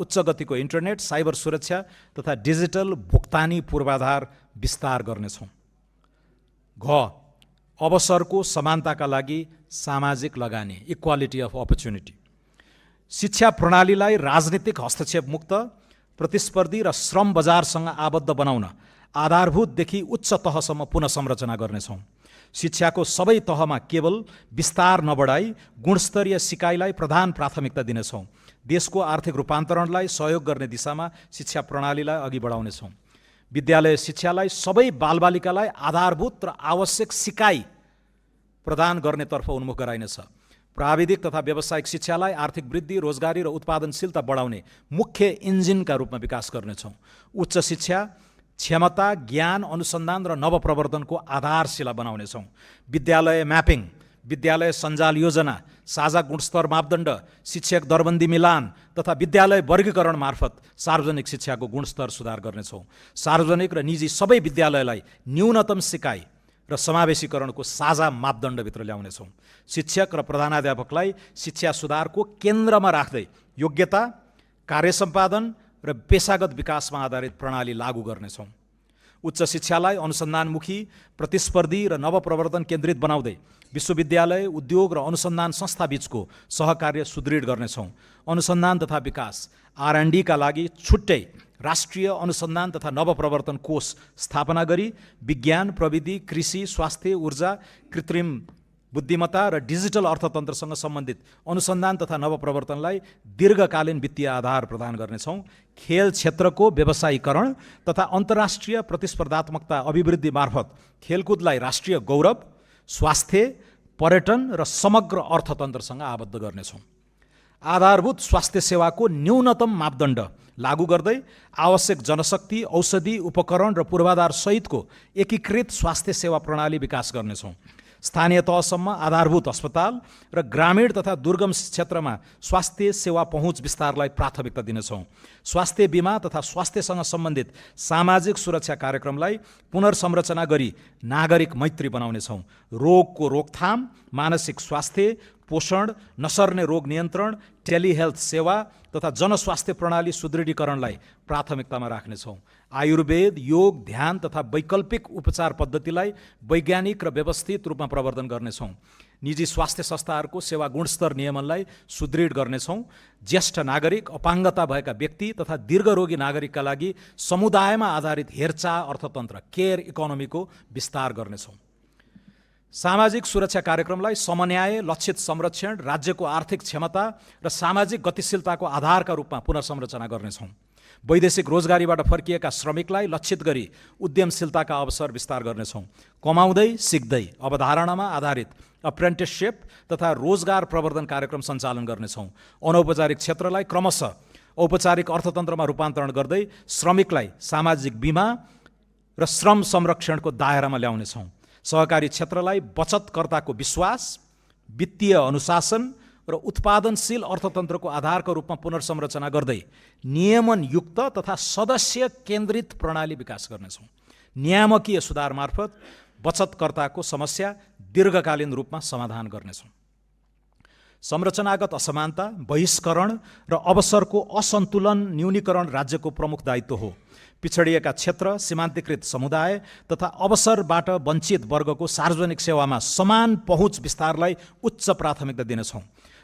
उच्च गतिको internet, cyber सुरक्षा तथा डिजिटल भुक्तानी पूर्वाधार विस्तार गर्नेछौँ। घ अवसरको समानताका लागि सामाजिक लगानी, इक्वालिटी अफ अपर्च्युनिटी। शिक्षा प्रणालीलाई राजनीतिक हस्तक्षेप मुक्त, प्रतिस्पर्धी र श्रम बजारसँग आबद्ध बनाउन आधारभूतदेखि उच्च तहसम्म पुनः संरचना गर्नेछौँ। शिक्षाको सबै तहमा केवल विस्तार नबढाई गुणस्तरीय सिकाइलाई प्रधान प्राथमिकता दिनेछौँ। देशको आर्थिक रूपान्तरणलाई सहयोग गर्ने दिशामा शिक्षा प्रणालीलाई अघि बढाउनेछौँ। विद्यालय शिक्षालाई सबै बालबालिकालाई आधारभूत र आवश्यक सिकाइ प्रदान गर्नेतर्फ उन्मुख गराइनेछ। प्राविधिक तथा व्यावसायिक शिक्षालाई आर्थिक वृद्धि, रोजगारी र उत्पादनशीलता बढाउने मुख्य इन्जिनका रूपमा विकास गर्नेछौँ। उच्च शिक्षा क्षमता, ज्ञान, अनुसन्धान र नवप्रवर्धनको आधारशिला बनाउनेछौँ। विद्यालय म्यापिङ, विद्यालय सञ्जाल योजना, साझा गुणस्तर मापदण्ड, शिक्षक दरबन्दी मिलान तथा विद्यालय वर्गीकरण मार्फत सार्वजनिक शिक्षाको गुणस्तर सुधार गर्नेछौँ। सार्वजनिक र निजी सबै विद्यालयलाई न्यूनतम सिकाइ र समावेशीकरणको साझा मापदण्डभित्र ल्याउनेछौँ। शिक्षक र प्रधानाध्यापकलाई शिक्षा सुधारको केन्द्रमा राख्दै योग्यता, कार्य सम्पादन र पेसागत विकासमा आधारित प्रणाली लागू गर्नेछौँ। उच्च शिक्षालाई अनुसन्धानमुखी, प्रतिस्पर्धी र नवप्रवर्धन केन्द्रित बनाउँदै विश्वविद्यालय, उद्योग र अनुसन्धान संस्था बीचको सहकार्य सुदृढ गर्नेछौँ। अनुसन्धान तथा विकास R&D का लागि छुट्टै राष्ट्रिय अनुसन्धान तथा नवप्रवर्तन कोष स्थापना गरी विज्ञान, प्रविधि, कृषि, स्वास्थ्य, ऊर्जा, कृत्रिम बुद्धिमत्ता र डिजिटल अर्थतन्त्रसँग सम्बन्धित अनुसन्धान तथा नवप्रवर्तनलाई दीर्घकालीन वित्तीय आधार प्रदान गर्नेछौँ। खेल क्षेत्रको व्यवसायीकरण तथा अन्तर्राष्ट्रिय प्रतिस्पर्धात्मकता अभिवृद्धि मार्फत खेलकुदलाई राष्ट्रिय गौरव, स्वास्थ्य, पर्यटन र समग्र अर्थतन्त्रसँग आबद्ध गर्नेछौँ। आधारभूत स्वास्थ्य सेवाको न्यूनतम मापदण्ड लागू गर्दै आवश्यक जनशक्ति, औषधि, उपकरण र पूर्वाधार सहितको एकीकृत स्वास्थ्य सेवा प्रणाली विकास गर्नेछौँ। स्थानीय तहसम्म आधारभूत अस्पताल र ग्रामीण तथा दुर्गम क्षेत्रमा स्वास्थ्य सेवा पहुँच विस्तारलाई प्राथमिकता दिनेछौँ। स्वास्थ्य बिमा तथा स्वास्थ्यसँग सम्बन्धित सामाजिक सुरक्षा कार्यक्रमलाई पुनर्संरचना गरी नागरिक मैत्री बनाउनेछौँ। रोगको रोकथाम, मानसिक स्वास्थ्य, पोषण, नसर्ने रोग नियन्त्रण, टेलिहेल्थ सेवा तथा जनस्वास्थ्य प्रणाली सुदृढीकरणलाई प्राथमिकतामा राख्नेछौँ। आयुर्वेद, योग, ध्यान तथा वैकल्पिक उपचार पद्धतिलाई वैज्ञानिक र व्यवस्थित रूपमा प्रवर्धन गर्नेछौँ। निजी स्वास्थ्य संस्थाहरूको सेवा गुणस्तर नियमनलाई सुदृढ गर्नेछौँ। ज्येष्ठ नागरिक, अपाङ्गता भएका व्यक्ति तथा दीर्घरोगी नागरिकका लागि समुदायमा आधारित हेरचाह अर्थतन्त्र, केयर इकोनोमीको विस्तार गर्नेछौँ। सामाजिक सुरक्षा कार्यक्रमलाई समन्याय, लक्षित संरक्षण, राज्यको आर्थिक क्षमता र सामाजिक गतिशीलताको आधारका रूपमा पुनर्संरचना गर्नेछौँ। वैदेशिक रोजगारीबाट फर्किएका श्रमिकलाई लक्षित गरी उद्यमशीलताका अवसर विस्तार गर्नेछौँ। कमाउँदै सिक्दै अवधारणामा आधारित अप्रेन्टिससिप तथा रोजगार प्रवर्धन कार्यक्रम सञ्चालन गर्नेछौँ। अनौपचारिक क्षेत्रलाई क्रमशः औपचारिक अर्थतन्त्रमा रूपान्तरण गर्दै श्रमिकलाई सामाजिक बिमा र श्रम संरक्षणको दायरामा ल्याउनेछौँ। सहकारी क्षेत्रलाई बचतकर्ताको विश्वास, वित्तीय अनुशासन र उत्पादनशील अर्थतन्त्रको आधारको रूपमा पुनर्संरचना गर्दै नियमनयुक्त तथा सदस्य केन्द्रित प्रणाली विकास गर्नेछौँ। नियामकीय सुधार मार्फत बचतकर्ताको समस्या दीर्घकालीन रूपमा समाधान गर्नेछौँ। संरचनागत असमानता, बहिष्करण र अवसरको असन्तुलन न्यूनीकरण राज्यको प्रमुख दायित्व हो। पिछडिएका क्षेत्र, सीमान्तकृत समुदाय तथा अवसरबाट वञ्चित वर्गको सार्वजनिक सेवामा समान पहुँच विस्तारलाई उच्च प्राथमिकता दिनेछौँ।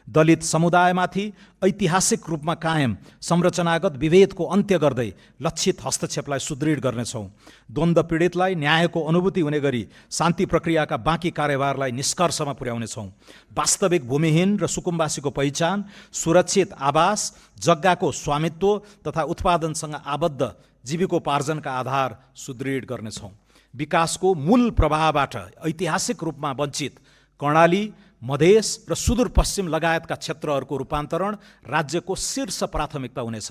दलित समुदायमाथि ऐतिहासिक रूपमा कायम संरचनागत विभेदको अन्त्य गर्दै लक्षित हस्तक्षेपलाई सुदृढ गर्नेछौँ। द्वन्द्व पीडितलाई न्यायको अनुभूति हुने गरी शान्ति प्रक्रियाका बाँकी कार्यभारलाई निष्कर्षमा पुर्याउनेछौँ। वास्तविक भूमिहीन र सुकुम्बासीको पहिचान, सुरक्षित आवास, जग्गाको स्वामित्व तथा उत्पादनसँग आबद्ध जीविकोपार्जनका आधार सुदृढ गर्नेछौँ। विकासको मूल प्रवाहबाट ऐतिहासिक रूपमा वञ्चित कर्णाली, मधेस र सुदूरपश्चिम लगायतका क्षेत्रहरूको रूपान्तरण राज्यको शीर्ष प्राथमिकता हुनेछ।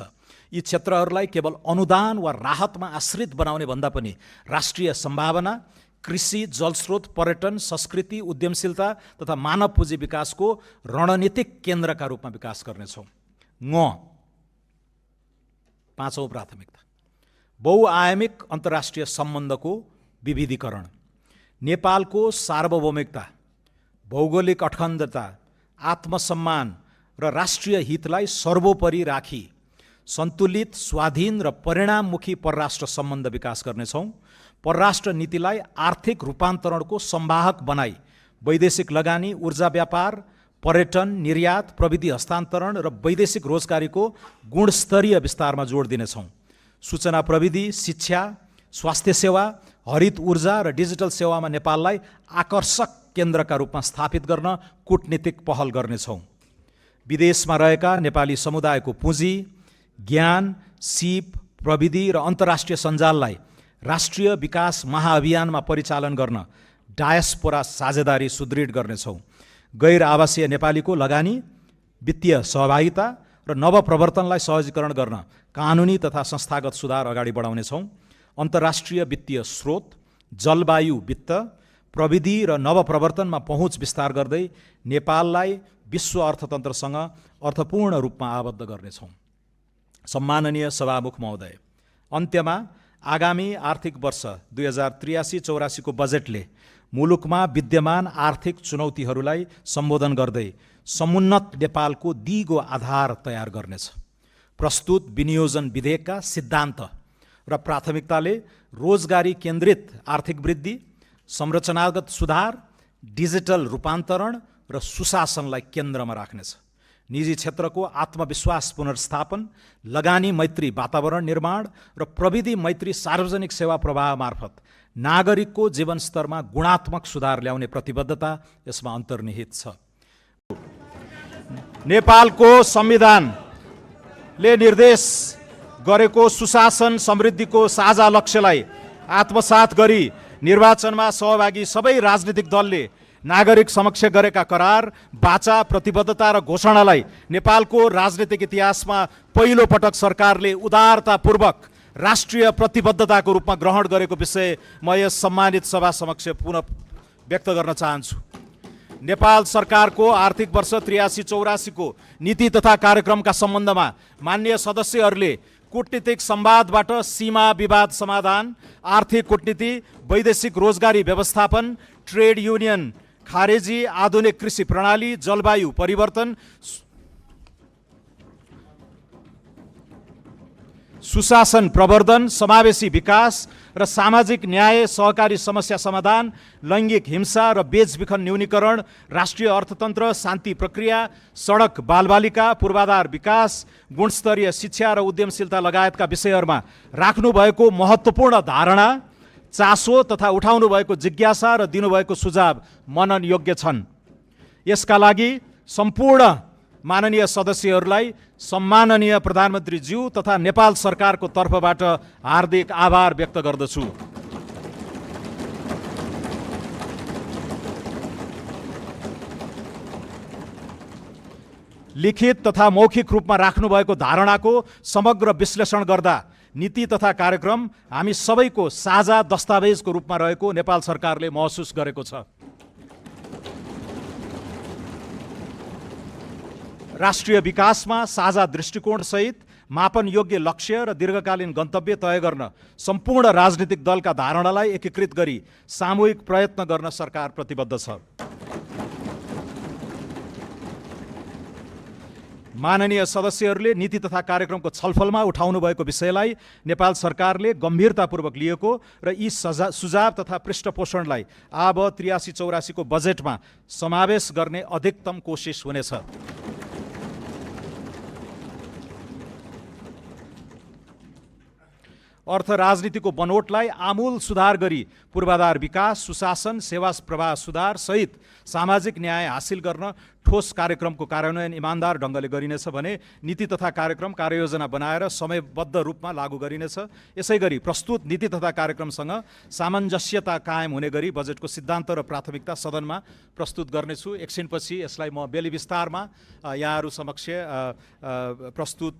यी क्षेत्रहरूलाई केवल अनुदान वा राहतमा आश्रित बनाउने भन्दा पनि राष्ट्रिय सम्भावना, कृषि, जलस्रोत, पर्यटन, संस्कृति, उद्यमशीलता तथा मानव पुँजी विकासको रणनीतिक केन्द्रका रूपमा विकास गर्नेछौँ। पाँचौं प्राथमिकता बहुआयामिक अन्तर्राष्ट्रिय सम्बन्धको विविधीकरण। नेपालको सार्वभौमिकता, भौगोलिक अखण्डता, आत्मसम्मान र राष्ट्रिय हितलाई सर्वोपरि राखी सन्तुलित, स्वाधीन र परिणाममुखी परराष्ट्र सम्बन्ध विकास गर्नेछौँ। परराष्ट्र नीतिलाई आर्थिक रूपान्तरणको संवाहक बनाई वैदेशिक लगानी, ऊर्जा व्यापार, पर्यटन, निर्यात, प्रविधि हस्तान्तरण र वैदेशिक रोजगारीको गुणस्तरीय विस्तारमा जोड दिनेछौँ। सूचना प्रविधि, शिक्षा, स्वास्थ्य सेवा, हरित ऊर्जा र डिजिटल सेवामा नेपाललाई आकर्षक केन्द्रका रूपमा स्थापित गर्न कूटनीतिक पहल गर्नेछौँ। विदेशमा रहेका नेपाली समुदायको पुँजी, ज्ञान, सिप, प्रविधि र अन्तर्राष्ट्रिय सञ्जाललाई राष्ट्रिय विकास महाअभियानमा परिचालन गर्न डायस्पोरा साझेदारी सुदृढ गर्नेछौँ। गैर आवासीय नेपालीको लगानी, वित्तीय सहभागिता र नवप्रवर्तनलाई सहजीकरण गर्न कानुनी तथा संस्थागत सुधार अगाडि बढाउनेछौँ। अन्तर्राष्ट्रिय वित्तीय स्रोत, जलवायु वित्त, प्रविधि र नवप्रवर्तनमा पहुँच विस्तार गर्दै नेपाललाई विश्व अर्थतन्त्रसँग अर्थपूर्ण रूपमा आबद्ध गर्नेछौँ। सम्माननीय सभामुख महोदय, अन्त्यमा आगामी आर्थिक वर्ष 2083-84 को बजेटले मुलुकमा विद्यमान आर्थिक चुनौतीहरूलाई सम्बोधन गर्दै समुन्नत नेपालको दिगो आधार तयार गर्नेछ। प्रस्तुत विनियोजन विधेयकका सिद्धान्त र प्राथमिकताले रोजगारी केन्द्रित आर्थिक वृद्धि, संरचनागत सुधार, डिजिटल रूपान्तरण र सुशासनलाई केन्द्रमा राख्नेछ। निजी क्षेत्रको आत्मविश्वास पुनर्स्थापन, लगानी मैत्री वातावरण निर्माण र प्रविधि मैत्री सार्वजनिक सेवा प्रवाह मार्फत नागरिकको जीवनस्तरमा गुणात्मक सुधार ल्याउने प्रतिबद्धता यसमा अन्तर्निहित छ। नेपालको संविधानले निर्देश गरेको सुशासन समृद्धिको साझा लक्ष्यलाई आत्मसात गरी निर्वाचनमा सहभागी सबै राजनीतिक दलले नागरिक समक्ष गरेका करार, बाचा, प्रतिबद्धता र घोषणालाई नेपालको राजनीतिक इतिहासमा पहिलो पटक सरकारले उदारतापूर्वक राष्ट्रिय प्रतिबद्धताको रूपमा ग्रहण गरेको विषय म यस सम्मानित सभा समक्ष पुनः व्यक्त गर्न चाहन्छु। नेपाल सरकारको आर्थिक वर्ष 83-84 को नीति तथा कार्यक्रमका सम्बन्धमा माननीय सदस्यहरूले कूटनीतिक संवादबाट सीमा विवाद समाधान, आर्थिक कूटनीति, वैदेशिक रोजगारी व्यवस्थापन, ट्रेड युनियन खारेजी, आधुनिक कृषि प्रणाली, जलवायु परिवर्तन, सुशासन प्रवर्धन, समावेशी विकास र सामाजिक न्याय, सहकारी समस्या समाधान, लैङ्गिक हिंसा र बेचबिखन न्यूनीकरण, राष्ट्रिय अर्थतन्त्र, शान्ति प्रक्रिया, सडक बालबालिका, पूर्वाधार विकास, गुणस्तरीय शिक्षा र उद्यमशीलता लगायतका विषयहरूमा राख्नुभएको महत्त्वपूर्ण धारणा, चासो तथा उठाउनु भएको जिज्ञासा र दिनुभएको सुझाव मनन योग्य छन्। यसका लागि सम्पूर्ण माननीय सदस्यहरूलाई सम्माननीय प्रधानमन्त्रीज्यू तथा नेपाल सरकारको तर्फबाट हार्दिक आभार व्यक्त गर्दछु। लिखित तथा मौखिक रूपमा राख्नुभएको धारणाको समग्र विश्लेषण गर्दा नीति तथा कार्यक्रम हामी सबैको साझा दस्तावेजको रूपमा रहेको नेपाल सरकारले महसुस गरेको छ। राष्ट्रिय विकासमा साझा दृष्टिकोणसहित मापन योग्य लक्ष्य र दीर्घकालीन गन्तव्य तय गर्न सम्पूर्ण राजनीतिक दलका धारणालाई एकीकृत गरी सामूहिक प्रयत्न गर्न सरकार प्रतिबद्ध छ। माननीय सदस्यहरूले नीति तथा कार्यक्रमको छलफलमा उठाउनु भएको विषयलाई नेपाल सरकारले गम्भीरतापूर्वक लिएको र यी सुझाव तथा पृष्ठपोषणलाई अब 83-84 को बजेटमा समावेश गर्ने अधिकतम कोसिस हुनेछ। अर्थ राजनीतिको बनोटलाई आमूल सुधार गरी पूर्वाधार विकास, सुशासन, सेवा प्रवाह सुधार सहित सामाजिक न्याय हासिल गर्न ठोस कार्यक्रमको कार्यान्वयन इमानदार ढङ्गले गरिनेछ भने नीति तथा कार्यक्रम कार्ययोजना बनाएर समयबद्ध रूपमा लागू गरिनेछ। यसैगरी प्रस्तुत नीति तथा कार्यक्रमसँग सामञ्जस्यता कायम हुने गरी बजेटको सिद्धान्त र प्राथमिकता सदनमा प्रस्तुत गर्नेछु। एकछिनपछि यसलाई म बेली विस्तारमा यहाँहरू समक्ष प्रस्तुत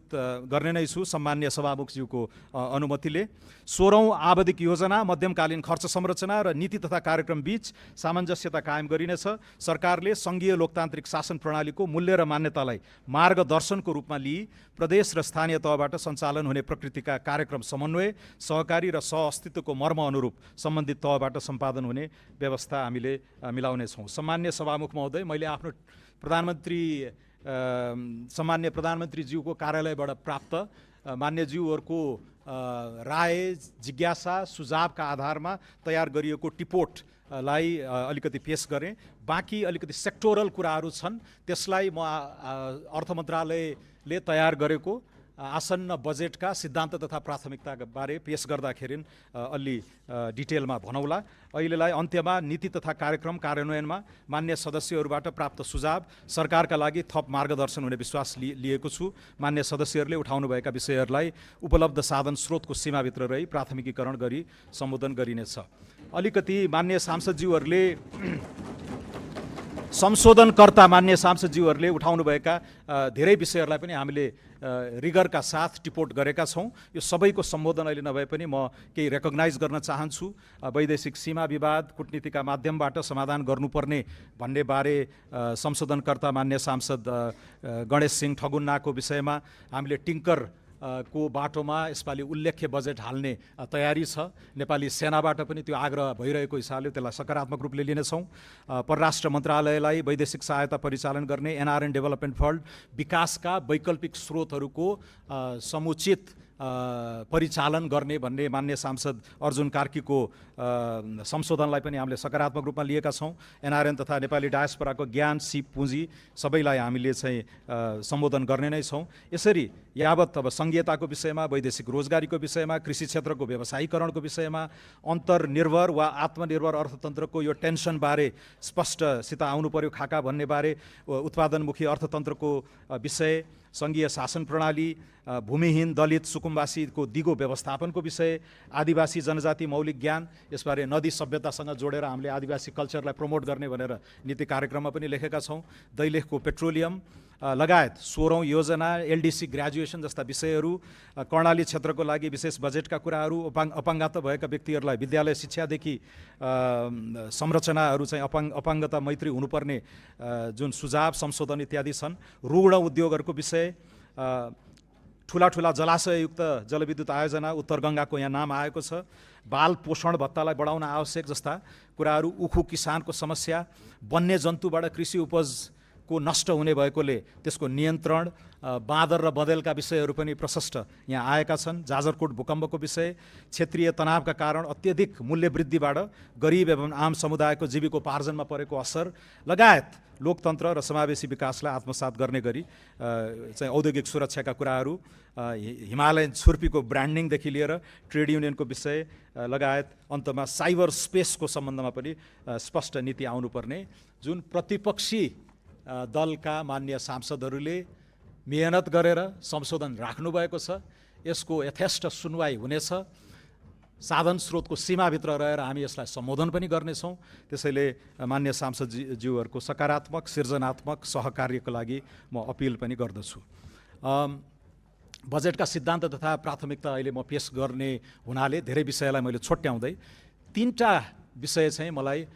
गर्ने नै छु सम्माननीय सभामुखज्यूको अनुमतिले। 16औं आवधिक योजना, मध्यमकालीन खर्च संरचना र नीति तथा कार्यक्रम बीच सामञ्जस्यता कायम गरिनेछ। सरकारले सङ्घीय लोकतान्त्रिक शासन प्रणालीको मूल्य र मान्यतालाई मार्गदर्शनको रूपमा लिई प्रदेश र स्थानीय तहबाट सञ्चालन हुने प्रकृतिका कार्यक्रम समन्वय, सहकारी र सहअस्तित्वको मर्म अनुरूप सम्बन्धित तहबाट सम्पादन हुने व्यवस्था हामीले मिलाउनेछौँ। सम्मान्य सभामुख महोदय, मैले आफ्नो सम्मान्य प्रधानमन्त्रीज्यूको कार्यालयबाट प्राप्त मान्यज्यूहरूको राय, जिज्ञासा, सुझावका आधारमा तयार गरिएको टिपोटलाई अलिकति पेश गरेँ। बाँकी अलिकति सेक्टोरल कुराहरू छन्, त्यसलाई म अर्थ मन्त्रालयले तयार गरेको आसन्न बजेटका सिद्धान्त तथा प्राथमिकता बारे पेश गर्दाखेरि अलि डिटेलमा भनौँला। अहिलेलाई अन्त्यमा नीति तथा कार्यक्रम कार्यान्वयनमा मान्य सदस्यहरूबाट प्राप्त सुझाव सरकारका लागि थप मार्गदर्शन हुने विश्वास लिएको छु। मान्य सदस्यहरूले उठाउनुभएका विषयहरूलाई उपलब्ध साधन स्रोतको सीमाभित्र रही प्राथमिकीकरण गरी सम्बोधन गरिनेछ। अलिकति मान्य सांसदज्यूहरूले संशोधनकर्ता मान्य सांसदज्यूहरूले उठाउनुभएका धेरै विषयहरूलाई पनि हामीले रिगरका साथ टिपोट गरेका छौँ। यो सबैको सम्बोधन अहिले नभए पनि म केही रेकग्नाइज गर्न चाहन्छु। वैदेशिक सीमा विवाद कूटनीतिका माध्यमबाट समाधान गर्नुपर्ने भन्ने बारे संशोधनकर्ता मान्य सांसद गणेश सिंह ठगुन्नाको विषयमा हामीले टिङ्कर को बाटोमा यसपालि उल्लेख्य बजेट हाल्ने तयारी छ। नेपाली सेनाबाट पनि त्यो आग्रह भइरहेको हिसाबले त्यसलाई सकारात्मक रूपले लिनेछौँ। परराष्ट्र मन्त्रालयलाई वैदेशिक सहायता परिचालन गर्ने एनआरएन डेभलपमेन्ट फन्ड विकासका वैकल्पिक स्रोतहरूको समुचित परिचालन गर्ने भन्ने मान्य सांसद अर्जुन कार्कीको संशोधनलाई पनि हामीले सकारात्मक रूपमा लिएका छौँ। एनआरएन तथा नेपाली डायस्पोराको ज्ञान, सिप, पुँजी सबैलाई हामीले चाहिँ सम्बोधन गर्ने नै छौँ। यसरी यावत अब सङ्घीयताको विषयमा, वैदेशिक रोजगारीको विषयमा, कृषि क्षेत्रको व्यवसायीकरणको विषयमा, अन्तर्निर्भर वा आत्मनिर्भर अर्थतन्त्रको यो टेन्सनबारे स्पष्टसित आउनु पर्यो खाका भन्ने बारे, उत्पादनमुखी अर्थतन्त्रको विषय, सङ्घीय शासन प्रणाली, भूमिहीन दलित सुकुम्बासीको दिगो व्यवस्थापनको विषय, आदिवासी जनजाति मौलिक ज्ञान, यसबारे नदी सभ्यतासँग जोडेर हामीले आदिवासी कल्चरलाई प्रमोट गर्ने भनेर नीति कार्यक्रममा पनि लेखेका छौँ। दैलेखको पेट्रोलियम लगायत 16औँ योजना, एलडिसी ग्रेजुएसन जस्ता विषयहरू, कर्णाली क्षेत्रको लागि विशेष बजेटका कुराहरू, अपाङ्गता भएका व्यक्तिहरूलाई विद्यालय शिक्षादेखि संरचनाहरू चाहिँ अपाङ्गता मैत्री हुनुपर्ने जुन सुझाव संशोधन इत्यादि छन्। ऋण उद्योगहरूको विषय, ठुला ठुला जलाशययुक्त जलविद्युत आयोजना, उत्तर गङ्गाको यहाँ नाम आएको छ, बाल पोषण भत्तालाई बढाउन आवश्यक जस्ता कुराहरू, उखु किसानको समस्या, वन्यजन्तुबाट कृषि उपजको नष्ट हुने भएकोले त्यसको नियन्त्रण, बाँदर र बँदेलका विषयहरू पनि प्रशस्त यहाँ आएका छन्। जाजरकोट भूकम्पको विषय, क्षेत्रीय तनावका कारण अत्यधिक मूल्य वृद्धिबाट गरिब एवं आम समुदायको जीविकोपार्जनमा परेको असर लगायत लोकतन्त्र र समावेशी विकासलाई आत्मसात गर्ने गरी चाहिँ औद्योगिक सुरक्षाका कुराहरू, हिमालयन छुर्पीको ब्रान्डिङदेखि लिएर ट्रेड युनियनको विषय लगायत अन्तमा साइबर स्पेसको सम्बन्धमा पनि स्पष्ट नीति आउनुपर्ने, जुन प्रतिपक्षी दलका मान्य सांसदहरूले मेहनत गरेर संशोधन राख्नुभएको छ। यसको यथेष्ट सुनवाई हुनेछ। साधन स्रोतको सीमाभित्र रहेर हामी यसलाई सम्बोधन पनि गर्नेछौँ। त्यसैले मान्य सांसदज्यूहरूको सकारात्मक सृजनात्मक सहकार्यको लागि म अपिल पनि गर्दछु। बजेटका सिद्धान्त तथा प्राथमिकता अहिले म पेश गर्ने हुनाले धेरै विषयलाई मैले छोट्याउँदै तीनटा विषय चाहिँ मलाई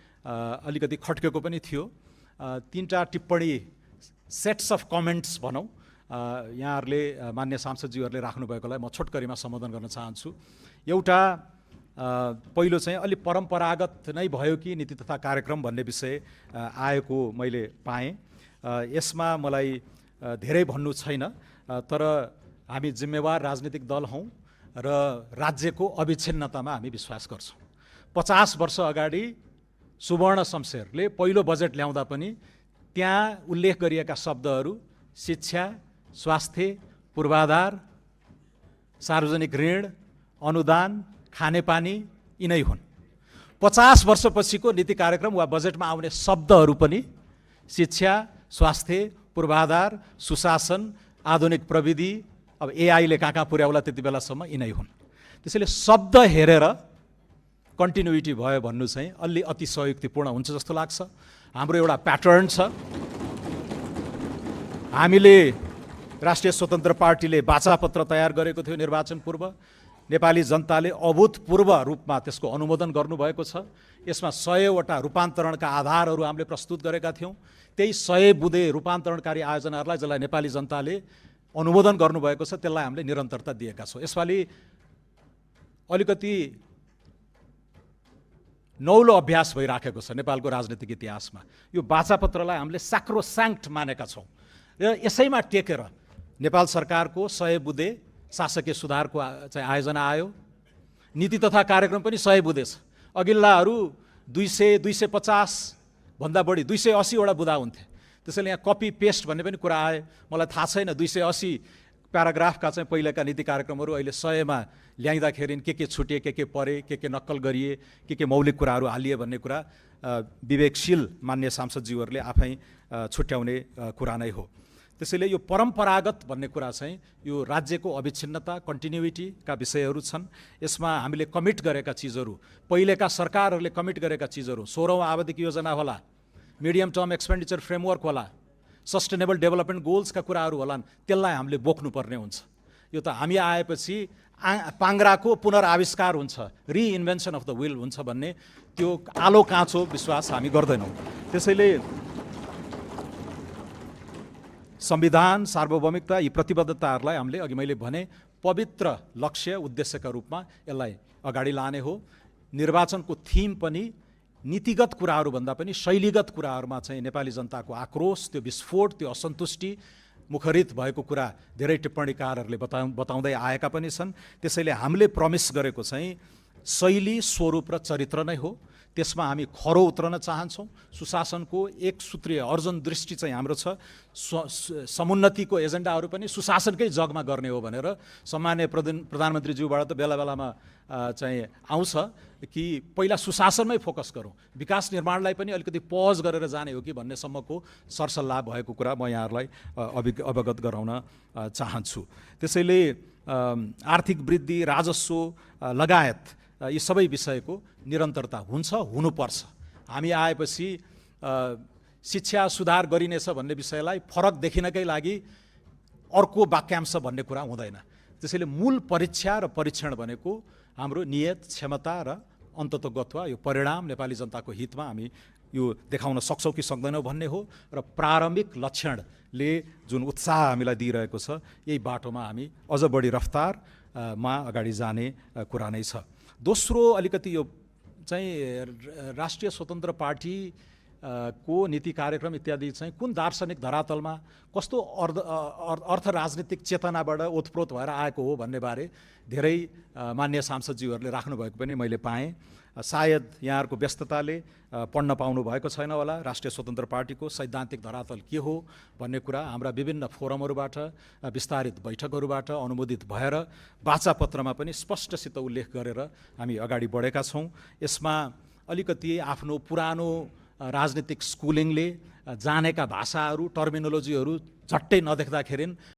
अलिकति खट्केको पनि थियो। तीनटा टिप्पणी, सेट्स अफ कमेन्ट्स भनौँ, यहाँहरूले मान्य सांसदज्यूहरूले राख्नुभएकोलाई म छोटकरीमा सम्बोधन गर्न चाहन्छु। एउटा पहिलो चाहिँ अलि परम्परागत नै भयो कि नीति तथा कार्यक्रम भन्ने विषय आएको मैले पाएँ। यसमा मलाई धेरै भन्नु छैन, तर हामी जिम्मेवार राजनीतिक दल हौँ र राज्यको अविच्छिन्नतामा हामी विश्वास गर्छौँ। 50 वर्ष अगाडि सुवर्ण शमशेरले पहिलो बजेट ल्याउँदा पनि त्यहाँ उल्लेख गरिएका शब्दहरू शिक्षा, स्वास्थ्य, पूर्वाधार, सार्वजनिक ऋण, अनुदान, खानेपानी यिनै हुन्। 50 वर्षपछिको नीति कार्यक्रम वा बजेटमा आउने शब्दहरू पनि शिक्षा, स्वास्थ्य, पूर्वाधार, सुशासन, आधुनिक प्रविधि, अब एआईले कहाँ पुर्याउला त्यति बेलासम्म यिनै हुन्। त्यसैले शब्द हेरेर कन्टिन्युटी भयो भन्नु चाहिँ अलि अतिशयोक्तिपूर्ण हुन्छ जस्तो लाग्छ। हाम्रो एउटा प्याटर्न छ। हामीले राष्ट्रिय स्वतन्त्र पार्टीले वाचापत्र तयार गरेको थियो निर्वाचन पूर्व। नेपाली जनताले अभूतपूर्व रूपमा त्यसको अनुमोदन गर्नुभएको छ। यसमा 100वटा रूपान्तरणका आधारहरू हामीले प्रस्तुत गरेका थियौँ। त्यही 100 बुँदे रूपान्तरणकारी आयोजनाहरूलाई जसलाई नेपाली जनताले अनुमोदन गर्नुभएको छ त्यसलाई हामीले निरन्तरता दिएका छौँ। यसपालि अलिकति नौलो अभ्यास भइराखेको छ नेपालको राजनीतिक इतिहासमा। यो वाचापत्रलाई हामीले साक्रोसाङ्क्ट मानेका छौँ र यसैमा टेकेर नेपाल सरकारको 100 बुँदे शासकीय सुधारको चाहिँ आयोजना आयो। नीति तथा कार्यक्रम पनि 100 बुँदे छ। अघिल्लाहरू 200-250 भन्दा बढी 280 वटा बुँदा हुन्थे। त्यसैले यहाँ कपी पेस्ट भन्ने पनि कुरा आए। मलाई थाहा छैन 280 प्याराग्राफका चाहिँ पहिलेका नीति कार्यक्रमहरू अहिले 100 मा ल्याइँदाखेरि के छुटे, के परे, के नक्कल गरिए, के मौलिक कुराहरू हालिए भन्ने कुरा विवेकशील मान्य सांसदज्यूहरूले आफै छुट्याउने कुरा नै हो। त्यसैले यो परम्परागत भन्ने कुरा चाहिँ यो राज्यको अविच्छिन्नता, कन्टिन्युइटीका विषयहरू छन्। यसमा हामीले कमिट गरेका चिजहरू, पहिलेका सरकारहरूले कमिट गरेका चिजहरू, 16औं आवधिक योजना होला, मिडियम टर्म एक्सपेन्डिचर फ्रेमवर्क होला, सस्टेनेबल डेभलपमेन्ट गोल्सका कुराहरू होलान्, त्यसलाई हामीले बोक्नुपर्ने हुन्छ। यो त हामी आएपछि पाङ्ग्राको पुनराविष्कार हुन्छ, रिइन्भेन्सन अफ द विल हुन्छ भन्ने त्यो आलो काँचो विश्वास हामी गर्दैनौँ। त्यसैले संविधान, सार्वभौमिकता, यी प्रतिबद्धताहरूलाई हामीले अघि मैले भने पवित्र लक्ष्य उद्देश्यका रूपमा यसलाई अगाडि लाने हो। निर्वाचनको थिम पनि नीतिगत कुराहरूभन्दा पनि शैलीगत कुराहरूमा चाहिँ नेपाली जनताको आक्रोश, त्यो विस्फोट, त्यो असन्तुष्टि मुखरित भएको कुरा धेरै टिप्पणीकारहरूले बताउँदै आएका पनि छन्। त्यसैले हामीले प्रमिस गरेको चाहिँ शैली, स्वरूप र चरित्र नै हो। त्यसमा हामी खरो उत्रन चाहन्छौँ। सुशासनको एक सूत्रीय अर्जन दृष्टि चाहिँ हाम्रो छ। समुन्नतिको एजेन्डाहरू पनि सुशासनकै जगमा गर्ने हो भनेर सम्माननीय प्रधानमन्त्रीज्यूबाट त बेला बेलामा चाहिँ आउँछ कि पहिला सुशासनमै फोकस गरौँ, विकास निर्माणलाई पनि अलिकति पज गरेर जाने हो कि भन्नेसम्मको सरसल्लाह भएको कुरा म यहाँहरूलाई अवगत गराउन चाहन्छु। त्यसैले आर्थिक वृद्धि, राजस्व लगायत यी सबै विषयको निरन्तरता हुन्छ, हुनुपर्छ। हामी आएपछि शिक्षा सुधार गरिनेछ भन्ने विषयलाई फरक देखिनकै लागि अर्को वाक्यांश भन्ने कुरा हुँदैन। त्यसैले मूल परीक्षा र परीक्षण भनेको हाम्रो नियत, क्षमता र अन्ततोगत्वा यो परिणाम नेपाली जनताको हितमा हामी यो देखाउन सक्छौँ कि सक्दैनौँ भन्ने हो। र प्रारम्भिक लक्षणले जुन उत्साह हामीलाई दिइरहेको छ, यही बाटोमा हामी अझ बढी रफ्तारमा अगाडि जाने कुरा नै छ। दोस्रो अलिकति यो चाहिँ राष्ट्रिय स्वतन्त्र पार्टी को नीति कार्यक्रम इत्यादि चाहिँ कुन दार्शनिक धरातलमा कस्तो अर्थ राजनीतिक चेतनाबाट ओतप्रोत भएर आएको हो भन्ने बारे धेरै मान्य सांसदज्यूहरूले राख्नुभएको पनि मैले पाएँ। सायद यहाँहरूको व्यस्तताले पढ्न पाउनु भएको छैन होला। राष्ट्रिय स्वतन्त्र पार्टीको सैद्धान्तिक धरातल के हो भन्ने कुरा हाम्रा विभिन्न फोरमहरूबाट, विस्तारित बैठकहरूबाट अनुमोदित भएर वाचापत्रमा पनि स्पष्टसित उल्लेख गरेर हामी अगाडि बढेका छौँ। यसमा अलिकति आफ्नो पुरानो राजनीतिक स्कुलिङले जानेका भाषाहरू, टर्मिनोलोजीहरू झट्टै नदेख्दाखेरि